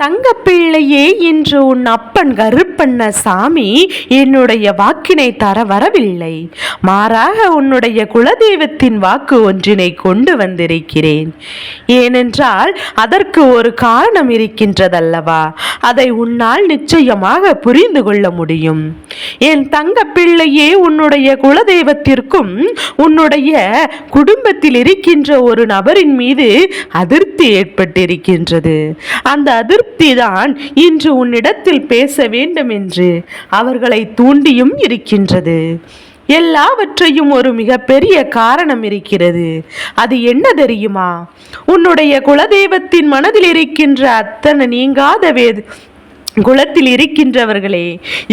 தங்கப்பிள்ளையே, இன்று உன் அப்பன் கருப்பண்ண சாமி என்னுடைய வாக்கினை தர வரவில்லை. மாறாக உன்னுடைய குலதெய்வத்தின் வாக்கு ஒன்றினை கொண்டு வந்திருக்கிறேன். ஏனென்றால் அதற்கு ஒரு காரணம் இருக்கின்றதல்லவா? அதை உன்னால் நிச்சயமாக புரிந்து கொள்ள முடியும். என் தங்கப்பிள்ளையே, உன்னுடைய குலதெய்வத்திற்கும் உன்னுடைய குடும்பத்தில் இருக்கின்ற ஒரு நபரின் மீது அதிருப்தி ஏற்பட்டிருக்கின்றது. அந்த அதிருப்தி தான் இன்று உன்னிடத்தில் பேச வேண்டும் என்று அவர்களை தூண்டியும் இருக்கின்றது. எல்லாவற்றையும் ஒரு மிகப்பெரிய காரணம் இருக்கிறது. அது என்ன தெரியுமா? உன்னுடைய குலதெய்வத்தின் மனதில் இருக்கின்ற அத்தனை நீங்காத குலத்தில் இருக்கின்றவர்களே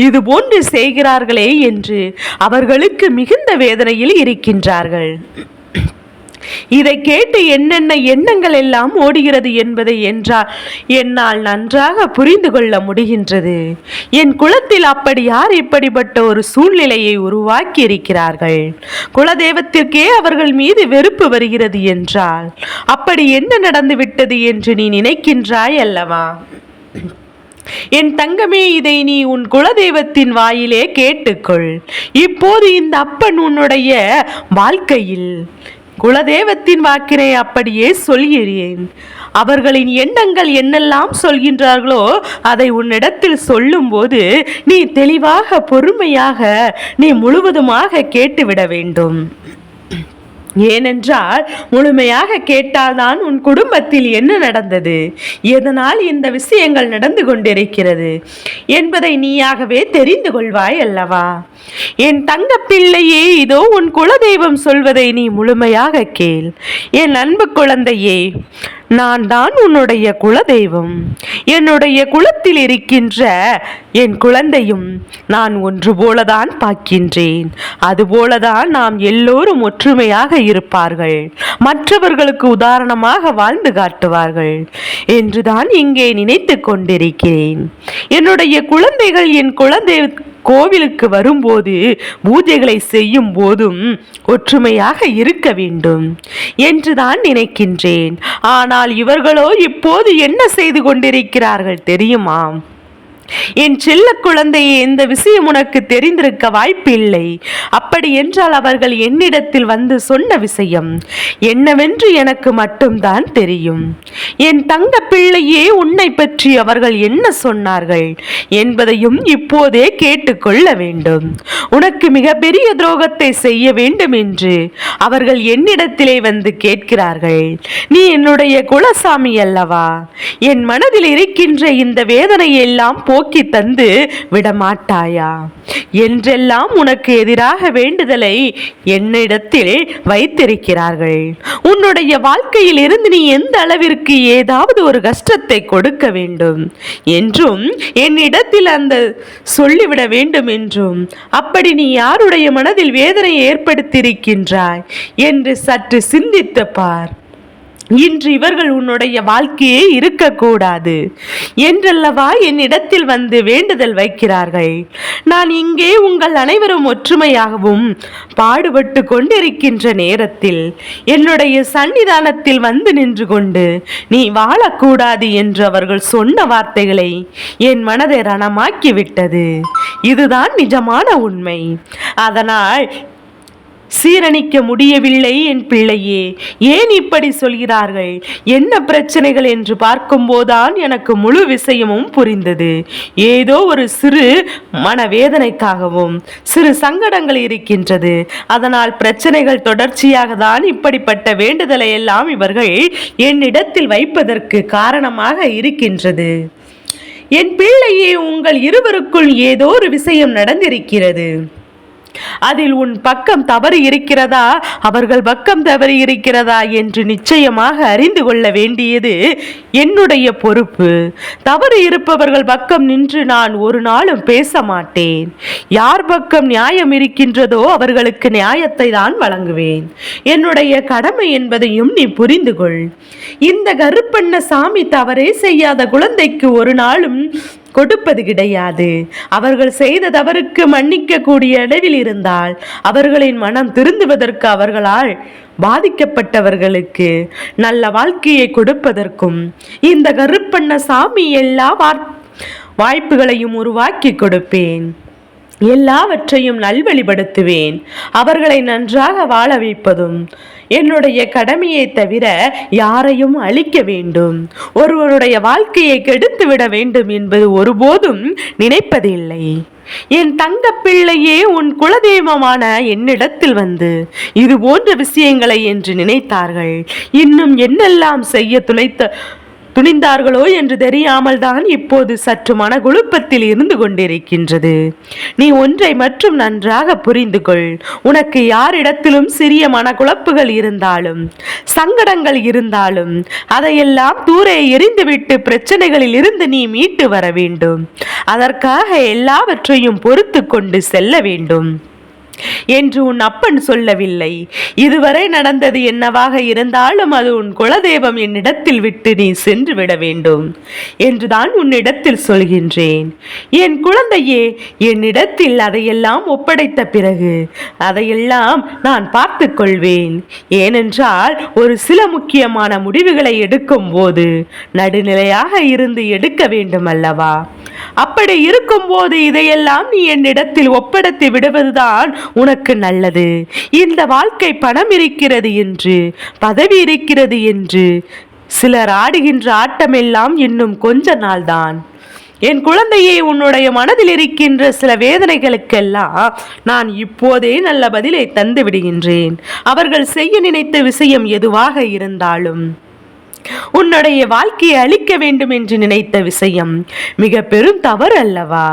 இது போன்று செய்கிறார்களே என்று அவர்களுக்கு மிகுந்த வேதனையில் இருக்கின்றார்கள். இதை கேட்டு என்னென்ன எண்ணங்கள் எல்லாம் ஓடுகிறது என்பதை என்னால் நன்றாக புரிந்து கொள்ள முடிகின்றது. என் குலத்தில் அப்படி யார் இப்படிப்பட்ட ஒரு சூழ்நிலையை உருவாக்கி இருக்கிறார்கள்? குலதெய்வத்திற்கே அவர்கள் மீது வெறுப்பு வருகிறது என்றால் அப்படி என்ன நடந்துவிட்டது என்று நீ நினைக்கின்றாய் அல்லவா? என் தங்கமே, இதை நீ உன் குலதெய்வத்தின் வாயிலே கேட்டுக்கொள். இப்போது இந்த அப்பன் உன்னுடைய வாழ்க்கையில் குலதெய்வத்தின் வாக்கினை அப்படியே சொல்கிறேன். அவர்களின் எண்ணங்கள் என்னெல்லாம் சொல்கின்றார்களோ அதை உன்னிடத்தில் சொல்லும் போது நீ தெளிவாக பொறுமையாக நீ முழுவதுமாக கேட்டுவிட வேண்டும். ஏனென்றால் முழுமையாக கேட்டால்தான் உன் குடும்பத்தில் என்ன நடந்தது, எதனால் இந்த விஷயங்கள் நடந்து கொண்டிருக்கிறது என்பதை நீயாகவே தெரிந்து கொள்வாய் அல்லவா? என் தங்க பிள்ளையே, இதோ உன் குலதெய்வம் சொல்வதை நீ முழுமையாக கேள். என் அன்பு குழந்தையே, நான் தான் உன்னுடைய குலதெய்வம். என்னுடைய குலத்தில் இருக்கின்ற என் குழந்தையும் நான் ஒன்று போலதான் பார்க்கின்றேன். அதுபோலதான் நாம் எல்லோரும் ஒற்றுமையாக இருப்பார்கள், மற்றவர்களுக்கு உதாரணமாக வாழ்ந்து காட்டுவார்கள் என்றுதான் இங்கே நினைத்து கொண்டிருக்கிறேன். என்னுடைய குழந்தைகள் என் குழந்தை கோவிலுக்கு வரும்போது பூஜைகளை செய்யும் போதும் ஒற்றுமையாக இருக்க வேண்டும் என்றுதான் நினைக்கின்றேன். ஆனால் இவர்களோ இப்போது என்ன செய்து கொண்டிருக்கிறார்கள் தெரியுமா? என் செல்ல குழந்தையே, இந்த விஷயம் உனக்கு தெரிந்திருக்க வாய்ப்பில்லை. அப்படி என்றால் அவர்கள் என்னிடத்தில் வந்து சொன்ன விஷயம் என்னவென்று எனக்கு மட்டும்தான் தெரியும். என் தங்க பிள்ளையே, உன்னை பற்றி அவர்கள் என்ன சொன்னார்கள் என்பதையும் இப்போதே கேட்டுக்கொள்ள வேண்டும். உனக்கு மிகப்பெரிய துரோகத்தை செய்ய வேண்டும் என்று அவர்கள் என்னிடத்திலே வந்து கேட்கிறார்கள். நீ என்னுடைய குலசாமி அல்லவா? என் மனதில் இருக்கின்ற இந்த வேதனையை எல்லாம் போக்கி தந்து விடமாட்டாயா என்றெல்லாம் உனக்கு எதிராக வேண்டுதலை என்னிடத்தில் வைத்திருக்கிறார்கள். உன்னுடைய வாழ்க்கையில் இருந்து நீ எந்த அளவிற்கு ஏதாவது ஒரு கஷ்டத்தை கொடுக்க வேண்டும் என்றும் என்னிடத்தில் அந்த சொல்லிவிட வேண்டும் என்றும் அப்படி நீ யாருடைய மனதில் வேதனை ஏற்படுத்தியிருக்கின்றாய் என்று சற்று சிந்தித்து பார். இன்று இவர்கள் உன்னுடைய வாழ்க்கையே இருக்கக்கூடாது என்றல்லவா என்னிடத்தில் வந்து வேண்டுதல் வைக்கிறார்கள். நான் இங்கே உங்கள் அனைவரும் ஒற்றுமையாகவும் பாடுபட்டு கொண்டிருக்கின்ற நேரத்தில் என்னுடைய சன்னிதானத்தில் வந்து நின்று கொண்டு நீ வாழக்கூடாது என்று அவர்கள் சொன்ன வார்த்தைகளை என் மனதை ரணமாக்கி விட்டது. இதுதான் நிஜமான உண்மை. அதனால் சீரணிக்க முடியவில்லை என் பிள்ளையே. ஏன் இப்படி சொல்கிறார்கள், என்ன பிரச்சனைகள் என்று பார்க்கும்போதுதான் எனக்கு முழு விஷயமும் புரிந்தது. ஏதோ ஒரு சிறு மனவேதனைக்காகவும் சிறு சங்கடங்கள் இருக்கின்றது. அதனால் பிரச்சனைகள் தொடர்ச்சியாக தான் இப்படிப்பட்ட வேண்டுதலை எல்லாம் இவர்கள் என்னிடத்தில் வைப்பதற்கு காரணமாக இருக்கின்றது. என் பிள்ளையே, உங்கள் இருவருக்குள் ஏதோ ஒரு விஷயம் நடந்திருக்கிறது. அதில் உன் பக்கம் தவறு இருக்கிறதா, அவர்கள் பக்கம் தவறு இருக்கிறதா என்று நிச்சயமாக அறிந்து கொள்ள வேண்டியது என்னுடைய பொறுப்பு. தவறு இருப்பவர்கள் பக்கம் நின்று நான் ஒரு நாளும் பேச மாட்டேன். யார் பக்கம் நியாயம் இருக்கின்றதோ அவர்களுக்கு நியாயத்தை தான் வழங்குவேன். என்னுடைய கடமை என்பதையும் நீ புரிந்து கொள். இந்த கருப்பண்ண சாமி தவறே செய்யாத குழந்தைக்கு ஒரு நாளும் கொடுப்பது கிடையாது. அவர்கள் செய்த தவறுக்கு மன்னிக்க கூடிய அளவில் இருந்தால் அவர்களின் மனம் திருந்துவதற்கு, அவர்களால் பாதிக்கப்பட்டவர்களுக்கு நல்ல வாழ்க்கையை கொடுப்பதற்கும் இந்த கருப்பண்ண சாமி எல்லா வாய்ப்புகளையும் உருவாக்கி கொடுப்பேன். எல்லாவற்றையும் நல்வழிப்படுத்துவேன். அவர்களை நன்றாக வாழ வைப்பதும் என்னுடைய கடமையை தவிர யாரையும் அழிக்க வேண்டும், ஒருவருடைய வாழ்க்கையை கெடுத்து விட வேண்டும் என்பது ஒருபோதும் நினைப்பதில்லை. என் தங்க பிள்ளையே, உன் குலதெய்வமான என்னிடத்தில் வந்து இது போன்ற விஷயங்களை என்று நினைத்தார்கள். இன்னும் என்னெல்லாம் செய்ய துணிந்தார்களோ என்று தெரியாமல் தான் இப்போது சற்று மனகுழுப்பத்தில் இருந்து கொண்டிருக்கின்றது. நீ ஒன்றை மற்றும் நன்றாக புரிந்து கொள். உனக்கு யாரிடத்திலும் சிறிய மனக்குழப்புகள் இருந்தாலும், சங்கடங்கள் இருந்தாலும், அதையெல்லாம் தூர எறிந்துவிட்டு பிரச்சனைகளில் இருந்து நீ மீட்டு வர வேண்டும். அதற்காக எல்லாவற்றையும் பொறுத்து கொண்டு செல்ல வேண்டும் என்று உன் அப்பன் சொல்லவில்லை. இதுவரை நடந்தது என்னவாக இருந்தாலும் அது உன் குலதெய்வம் என்னிடத்தில் விட்டு நீ சென்று விட வேண்டும் என்றுதான் உன்னிடத்தில் சொல்கின்றேன். என் குழந்தையே, என்னிடத்தில் அதையெல்லாம் ஒப்படைத்த பிறகு அதையெல்லாம் நான் பார்த்து கொள்வேன். ஏனென்றால் ஒரு சில முக்கியமான முடிவுகளை எடுக்கும் போது நடுநிலையாக இருந்து எடுக்க வேண்டும் அல்லவா? அப்படி இருக்கும் போது இதையெல்லாம் நீ என்னிடத்தில் ஒப்படைத்து விடுவதுதான் உனக்கு நல்லது. இந்த வாழ்க்கை பணம் இருக்கிறது என்று, பதவி இருக்கிறது என்று சிலர் ஆடுகின்ற ஆட்டமெல்லாம் இன்னும் கொஞ்ச நாள்தான். என் குழந்தையே, உன்னுடைய மனதில் இருக்கின்ற சில வேதனைகளுக்கெல்லாம் நான் இப்போதே நல்ல பதிலை தந்து விடுகின்றேன். அவர்கள் செய்ய நினைத்த விஷயம் எதுவாக இருந்தாலும், உன்னுடைய வாழ்க்கையை அழிக்க வேண்டும் என்று நினைத்த விஷயம் மிக பெரும் தவறு அல்லவா?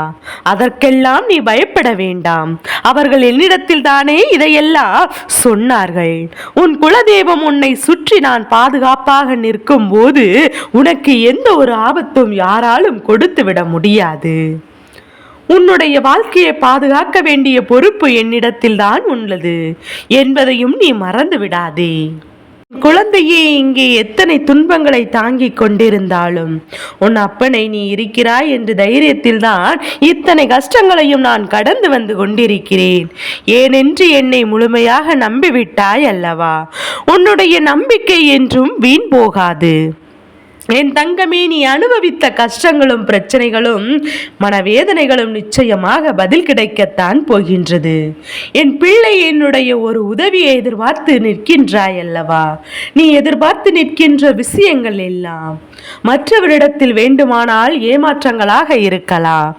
அதற்கெல்லாம் நீ பயப்பட வேண்டாம். அவர்கள் என்னிடத்தில் தானே இதையெல்லாம் சொன்னார்கள். உன் குலதெய்வம் உன்னை சுற்றி நான் பாதுகாப்பாக நிற்கும் போது உனக்கு எந்த ஒரு ஆபத்தும் யாராலும் கொடுத்து விட முடியாது. உன்னுடைய வாழ்க்கையை பாதுகாக்க வேண்டிய பொறுப்பு என்னிடத்தில் தான் உள்ளது என்பதையும் நீ மறந்து விடாதே. குழந்தையே, இங்கே எத்தனை துன்பங்களை தாங்கிக் கொண்டிருந்தாலும் உன் அப்பனை நீ இருக்கிறாய் என்று தைரியத்தில் தான் இத்தனை கஷ்டங்களையும் நான் கடந்து வந்து கொண்டிருக்கிறேன். ஏனென்று என்னை முழுமையாக நம்பிவிட்டாய் அல்லவா? உன்னுடைய நம்பிக்கை என்றும் வீண் போகாது. என் தங்கமே, நீ அனுபவித்த கஷ்டங்களும் பிரச்சனைகளும் மனவேதனைகளும் நிச்சயமாக பதில் கிடைக்கத்தான் போகின்றது. என் பிள்ளை, என்னுடைய ஒரு உதவியை எதிர்பார்த்து நிற்கின்றாய் அல்லவா? நீ எதிர்பார்த்து நிற்கின்ற விஷயங்கள் எல்லாம் மற்றவரிடத்தில் வேண்டுமானால் ஏமாற்றங்களாக இருக்கலாம்.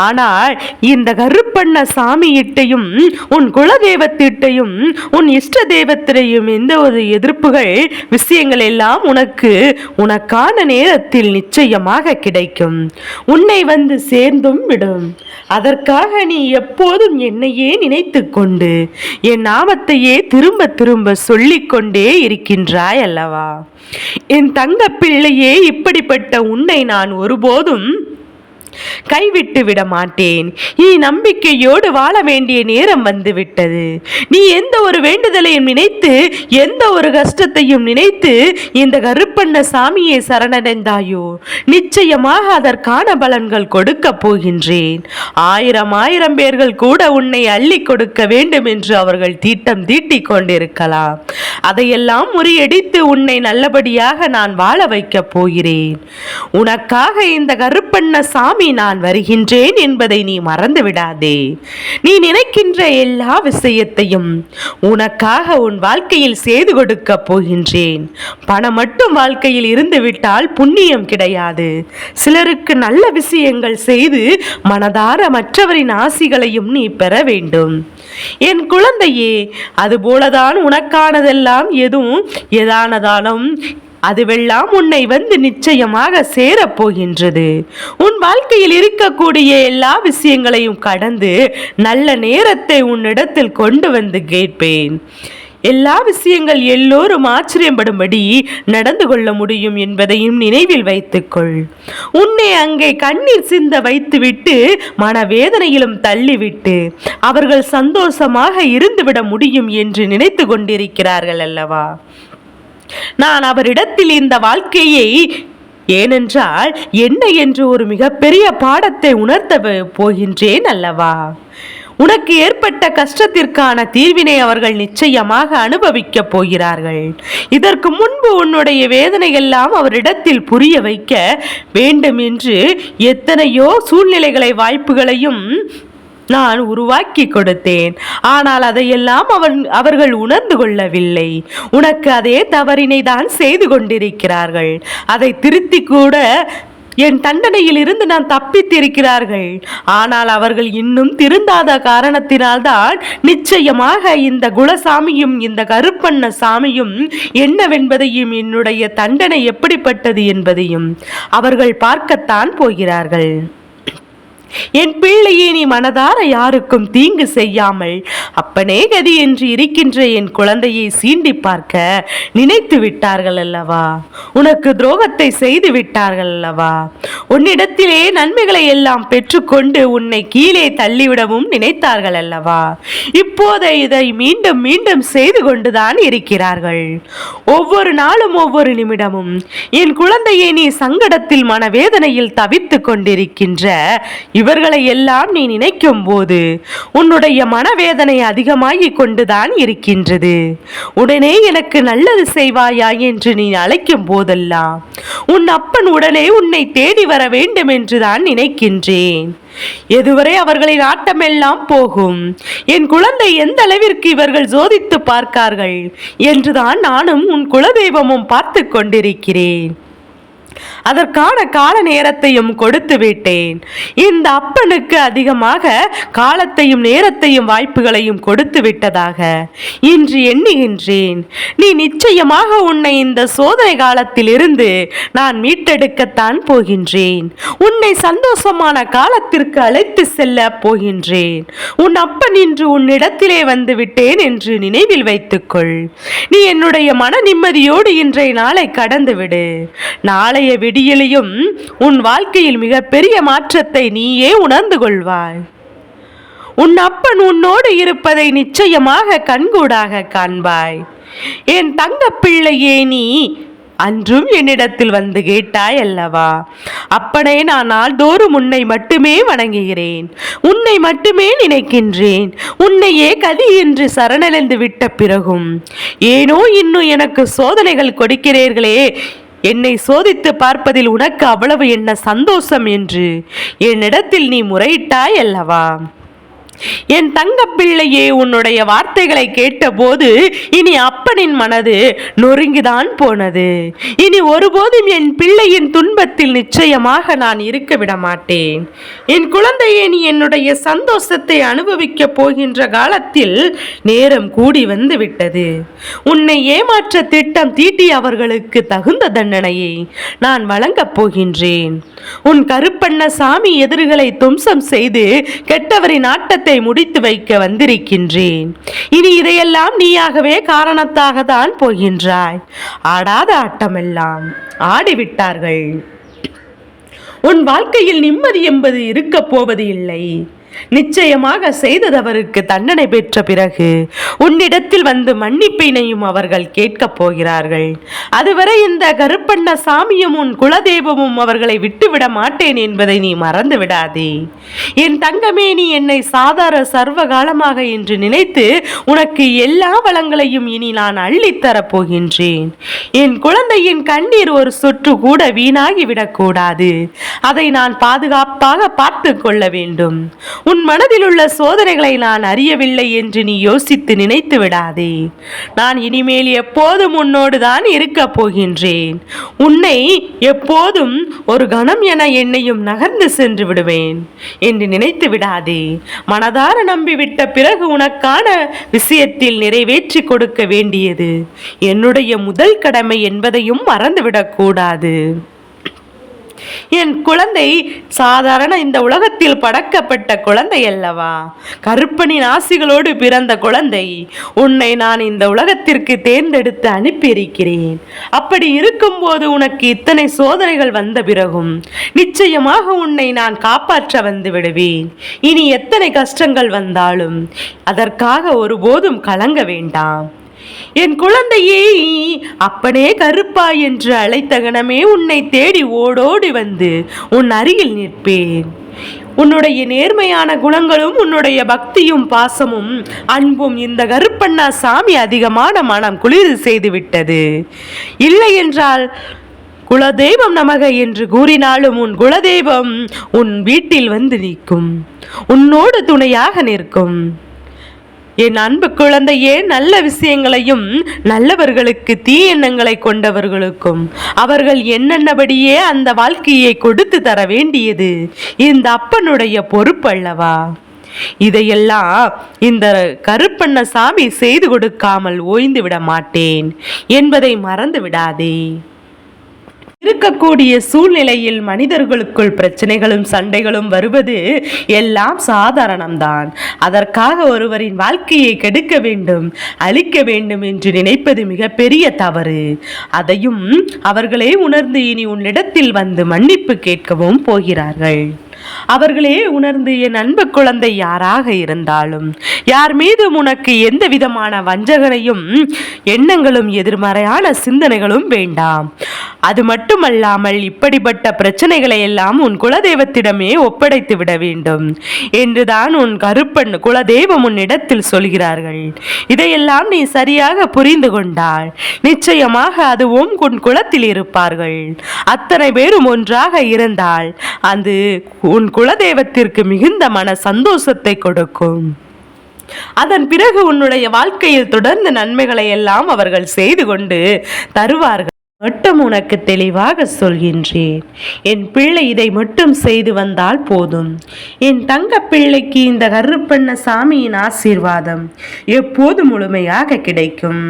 ஆனால் இந்த கருப்பண்ண சாமியிட்டையும் உன் குலதெய்வத்திட்டையும் உன் இஷ்ட தெய்வத்திடையும் எந்த ஒரு எதிர்ப்புகள் விஷயங்கள் எல்லாம் உனக்கான நேரத்தில் நிச்சயமாக கிடைக்கும். உன்னை வந்து சேர்ந்தும் விடும். அதற்காக நீ எப்போதும் என்னையே நினைத்து கொண்டு என் நாமத்தையே திரும்ப திரும்ப சொல்லிக்கொண்டே இருக்கின்றாய் அல்லவா? என் தங்க பிள்ளையே, இப்படிப்பட்ட உன்னை நான் ஒருபோதும் கைவிட்டு விட மாட்டேன். நீ நம்பிக்கையோடு வாழ வேண்டிய நேரம் வந்துவிட்டது. நீ எந்த ஒரு வேண்டுதலையும் நினைத்து, எந்த ஒரு கஷ்டத்தையும் நினைத்து இந்த கருப்பண்ண சாமியை சரணடைந்தாயோ நிச்சயமாக அதற்கான பலன்கள் கொடுக்க போகின்றேன். ஆயிரம் பேர்கள் கூட உன்னை அள்ளி கொடுக்க வேண்டும் என்று அவர்கள் தீட்டம் தீட்டிக் கொண்டிருக்கலாம். அதையெல்லாம் முறியடித்து உன்னை நல்லபடியாக நான் வாழ வைக்கப் போகிறேன். உனக்காக இந்த கருப்பண்ண சாமி நான் வருகின்றேன் என்பதை நீ மறந்து விடாதே. நீ நினைக்கின்ற எல்லா விஷயத்தையும் உனக்காக உன் வாழ்க்கையில் செய்து கொடுக்க போகின்றேன். பணம் மட்டும் வாழ்க்கையில் இருந்து விட்டால் புண்ணியம் கிடையாது. சிலருக்கு நல்ல விஷயங்கள் செய்து மனதார மற்றவரின் ஆசிகளையும் நீ பெற வேண்டும். என் குழந்தையே, அதுபோலதான் உனக்கானதெல்லாம் எதானதாலும் அதுவெல்லாம் உன்னை வந்து நிச்சயமாக சேரப்போகின்றது. உன் வாழ்க்கையில் இருக்கக்கூடிய எல்லா விஷயங்களையும் கடந்து நல்ல நேரத்தை உன்னிடத்தில் கொண்டு வந்து கேட்பேன். எல்லா விஷயங்கள் எல்லோரும் ஆச்சரியப்படும்படி நடந்து கொள்ள முடியும் என்பதையும் நினைவில் வைத்துக்கொள். உன்னை அங்கே கண்ணீர் சிந்த வைத்துவிட்டு மனவேதனையிலும் தள்ளிவிட்டு அவர்கள் சந்தோஷமாக இருந்துவிட முடியும் என்று நினைத்து கொண்டிருக்கிறார்கள் அல்லவா? நான் அவரிடத்தில் இந்த வாழ்க்கையை ஏனென்றால் என்ன என்று ஒரு மிகப்பெரிய பாடத்தை உணர்த்த போகின்றேன் அல்லவா. உனக்கு ஏற்பட்ட கஷ்டத்திற்கான தீர்வினை அவர்கள் நிச்சயமாக அனுபவிக்கப் போகிறார்கள். இதற்கு முன்பு உன்னுடைய வேதனை எல்லாம் அவரிடத்தில் புரிய வைக்க வேண்டும் என்று எத்தனையோ சூழ்நிலைகளை வாய்ப்புகளையும் நான் உருவாக்கி கொடுத்தேன். ஆனால் அதையெல்லாம் அவர்கள் உணர்ந்து கொள்ளவில்லை. உனக்கு அதே தவறினை தான் செய்து கொண்டிருக்கிறார்கள். அதை திருத்தி கூட என் தண்டனையில் இருந்து நான் தப்பித்திருக்கிறார்கள். ஆனால் அவர்கள் இன்னும் திருந்தாத காரணத்தினால்தான் நிச்சயமாக இந்த குலசாமியும் இந்த கருப்பண்ண சாமியும் என்னவென்பதையும் என்னுடைய தண்டனை எப்படிப்பட்டது என்பதையும் அவர்கள் பார்க்கத்தான் போகிறார்கள். என் பிள்ளையே, நீ மனதார யாருக்கும் தீங்கு செய்யாமல் அப்பனே கதி என்று இருக்கின்ற என் குழந்தையை சீண்டி பார்க்க நினைத்து விட்டார்கள் அல்லவா. உனக்கு துரோகத்தை செய்து விட்டார்கள் அல்லவா. உன்னிடத்திலே நன்மைகளை எல்லாம் பெற்றுக்கொண்டு உன்னை கீழே தள்ளிவிடவும் நினைத்தார்கள் அல்லவா. இப்போது இதை மீண்டும் மீண்டும் செய்து கொண்டுதான் இருக்கிறார்கள். ஒவ்வொரு நாளும் ஒவ்வொரு நிமிடமும் என் குழந்தையை நீ சங்கடத்தில் மனவேதனையில் தவித்து கொண்டிருக்கின்ற இவர்களை எல்லாம் நீ நினைக்கும் போது உன்னுடைய மனவேதனை அதிகமாகிக் கொண்டுதான் இருக்கின்றது. உடனே எனக்கு நல்லது செய்வாயா என்று நீ அழைக்கும் போதெல்லாம் உன் அப்பன் உடனே உன்னை தேடி வர வேண்டும் என்றுதான் நினைக்கின்றேன். எதுவரை அவர்களின் ஆட்டமெல்லாம் போகும், என் குழந்தை எந்த அளவிற்கு இவர்கள் சோதித்து பார்க்கார்கள் என்றுதான் நானும் உன் குலதெய்வமும் பார்த்து கொண்டிருக்கிறேன். அதற்கான கால நேரத்தையும் கொடுத்து விட்டேன். இந்த அப்பனுக்கு அதிகமாக காலத்தையும் நேரத்தையும் வாய்ப்புகளையும் கொடுத்து விட்டதாக இன்று எண்ணுகின்றேன். நீ நிச்சயமாக உன்னை இந்த சோதனை காலத்தில் இருந்து நான் மீட்டெடுக்கத்தான் போகின்றேன். உன்னை சந்தோஷமான காலத்திற்கு அழைத்து செல்ல போகின்றேன். உன் அப்பன் இன்று உன்னிடத்திலே வந்து விட்டேன் என்று நினைவில் வைத்துக்கொள். நீ என்னுடைய மன நிம்மதியோடு இன்றைய நாளை கடந்துவிடு. நாளைய விடியலையும் உன் வாழ்க்கையில் மிகப்பெரிய மாற்றத்தை நீயே உணர்ந்து கொள்வாய். உன் அப்பன் உன்னோடு இருப்பதை நிச்சயமாக கண்கூடாக காண்பாய். என் தங்க பிள்ளையே, நீ அன்றும் என்னிடத்தில் வந்து கேட்டாய் அல்லவா. அப்பனே, நான் நாள்தோறும் உன்னை மட்டுமே வணங்குகிறேன், உன்னை மட்டுமே நினைக்கின்றேன். உன்னையே கதி என்று சரணடைந்து விட்ட பிறகும் ஏனோ இன்னும் எனக்கு சோதனைகள் கொடுக்கிறீர்களே, என்னை சோதித்து பார்ப்பதில் உனக்கு அவ்வளவு என்ன சந்தோஷம் என்று என்னிடத்தில் நீ முறையிட்டாய் அல்லவா. என் தங்க பிள்ளையே, உன்னுடைய வார்த்தைகளை கேட்டபோது இனி அப்பனின் மனது நொறுங்கிதான் போனது. இனி ஒருபோதும் என் பிள்ளையின் துன்பத்தில் நிச்சயமாக நான் இருக்க விட மாட்டேன். என் குழந்தையே, நீ என்னுடைய சந்தோஷத்தை அனுபவிக்க போகின்ற காலத்தில் நேரம் கூடி வந்து விட்டது. உன்னை ஏமாற்ற திட்டம் தீட்டி அவர்களுக்கு தகுந்த தண்டனையை நான் வழங்கப் போகின்றேன். உன் கருப்பண்ண சாமி எதிரிகளை தும்சம் செய்து கெட்டவரின் ஆட்டத்தை முடித்து வைக்க வந்திருக்கின்றேன். இனி இதையெல்லாம் நீயாகவே காரணத்தாக தான் போகின்றாய். ஆடாத ஆட்டமெல்லாம் ஆடிவிட்டார்கள். உன் வாழ்க்கையில் நிம்மதி என்பது இருக்க போவது இல்லை. நிச்சயமாக செய்த தவறுக்கு தண்டனை பெற்ற பிறகு உன்னிடத்தில் வந்து மன்னிப்பினையும் அவர்கள் கேட்கப் போகிறார்கள். அதுவரை இந்த கருப்பண்ண சாமியும் உன் குலதெய்வமும் அவர்களை விட்டுவிட மாட்டேன் என்பதை நீ மறந்து விடாதே. என் தங்கமே, நீ என்னை சாதாரண சர்வ காலமாக என்று நினைத்து உனக்கு எல்லா வளங்களையும் இனி நான் அள்ளித்தரப் போகின்றேன். என் குழந்தையின் கண்ணீர் ஒரு சொட்டு கூட வீணாகிவிடக்கூடாது. அதை நான் பாதுகாப்பாக பார்த்து கொள்ள வேண்டும். உன் மனதில் உள்ள சோதனைகளை நான் அறியவில்லை என்று நீ யோசித்து நினைத்து விடாதே. நான் இனிமேல் எப்போதும் உன்னோடு தான் இருக்க போகின்றேன். உன்னை எப்போதும் ஒரு கணம் என என்னையும் நகர்ந்து சென்று விடுவேன் என்று நினைத்து விடாதே. மனதார நம்பிவிட்ட பிறகு உனக்கான விஷயத்தில் நிறைவேற்றி கொடுக்க வேண்டியது என்னுடைய முதல் கடமை என்பதையும் மறந்துவிடக்கூடாது. என் குழந்தை சாதாரண இந்த உலகத்தில் படைக்கப்பட்ட குழந்தை அல்லவா. கருப்பனின் ஆசிகளோடு பிறந்த குழந்தை. உன்னை நான் இந்த உலகத்திற்கு தேர்ந்தெடுத்து அனுப்பியிருக்கிறேன். அப்படி இருக்கும்போது உனக்கு இத்தனை சோதனைகள் வந்த பிறகும் நிச்சயமாக உன்னை நான் காப்பாற்ற வந்து விடுவேன். இனி எத்தனை கஷ்டங்கள் வந்தாலும் அதற்காக ஒருபோதும் கலங்க வேண்டாம். என் குழந்தையே, அப்பனே கருப்பா என்று அழைத்த கணமே உன்னை தேடி ஓடோடி வந்து உன் அருகில் நிற்பேன். உன்னுடைய நேர்மையான குணங்களும் உன்னுடைய பக்தியும் பாசமும் அன்பும் இந்த கருப்பண்ணா சாமி அதிகமான மனம் குளிர் செய்து விட்டது. இல்லை என்றால் குலதெய்வம் நமக என்று கூறினாலும் உன் குலதெய்வம் உன் வீட்டில் வந்து நிற்கும், உன்னோடு துணையாக நிற்கும். என் அன்பு குழந்தையே, நல்ல விஷயங்களையும் நல்லவர்களுக்கு தீ எண்ணங்களை கொண்டவர்களுக்கும் அவர்கள் என்னென்னபடியே அந்த வாழ்க்கையை கொடுத்து தர வேண்டியது இந்த அப்பனுடைய பொறுப்பல்லவா? இதையெல்லாம் இந்த கருப்பண்ண சாமி செய்து கொடுக்காமல் ஓய்ந்து விட மாட்டேன் என்பதை மறந்து விடாதே. இருக்கக்கூடிய சூழ்நிலையில் மனிதர்களுக்குள் பிரச்சனைகளும் சண்டைகளும் வருவது எல்லாம் சாதாரணம்தான். அதற்காக ஒருவரின் வாழ்க்கையை கெடுக்க வேண்டும், அழிக்க வேண்டும் என்று நினைப்பது மிகப்பெரிய தவறு. அதையும் அவர்களே உணர்ந்து இனி உன்னிடத்தில் வந்து மன்னிப்பு கேட்கவும் போகிறார்கள். அவர்களே உணர்ந்து என் அன்பு குழந்தை யாராக இருந்தாலும் யார் மீது உனக்கு எந்த விதமான வஞ்சகனையும் எண்ணங்களும் எதிர்மறையான சிந்தனைகளும் வேண்டாம். அது மட்டுமல்லாமல் இப்படிப்பட்ட பிரச்சனைகளை எல்லாம் உன் குலதெய்வத்திடமே ஒப்படைத்து விட வேண்டும் என்றுதான் உன் கருப்பன் குலதெய்வம் உன்னிடத்தில் சொல்கிறார்கள். இதையெல்லாம் நீ சரியாக புரிந்து கொண்டால் நிச்சயமாக அதுவும் உன் குலத்தில் இருப்பார்கள். அத்தனை பேரும் ஒன்றாக இருந்தால் அது உன் குலதெய்வத்திற்கு மிகுந்த மன சந்தோஷத்தை கொடுக்கும். அதன் பிறகு உன்னுடைய வாழ்க்கையில் தொடர்ந்து நன்மைகளை எல்லாம் அவர்கள் செய்து கொண்டு தருவார்கள். மட்டும் உனக்கு தெளிவாக சொல்கின்றேன், என் பிள்ளை இதை மட்டும் செய்து வந்தால் போதும். என் தங்க பிள்ளைக்கு இந்த கருப்பண்ண சாமியின் ஆசீர்வாதம் எப்போது முழுமையாக கிடைக்கும்.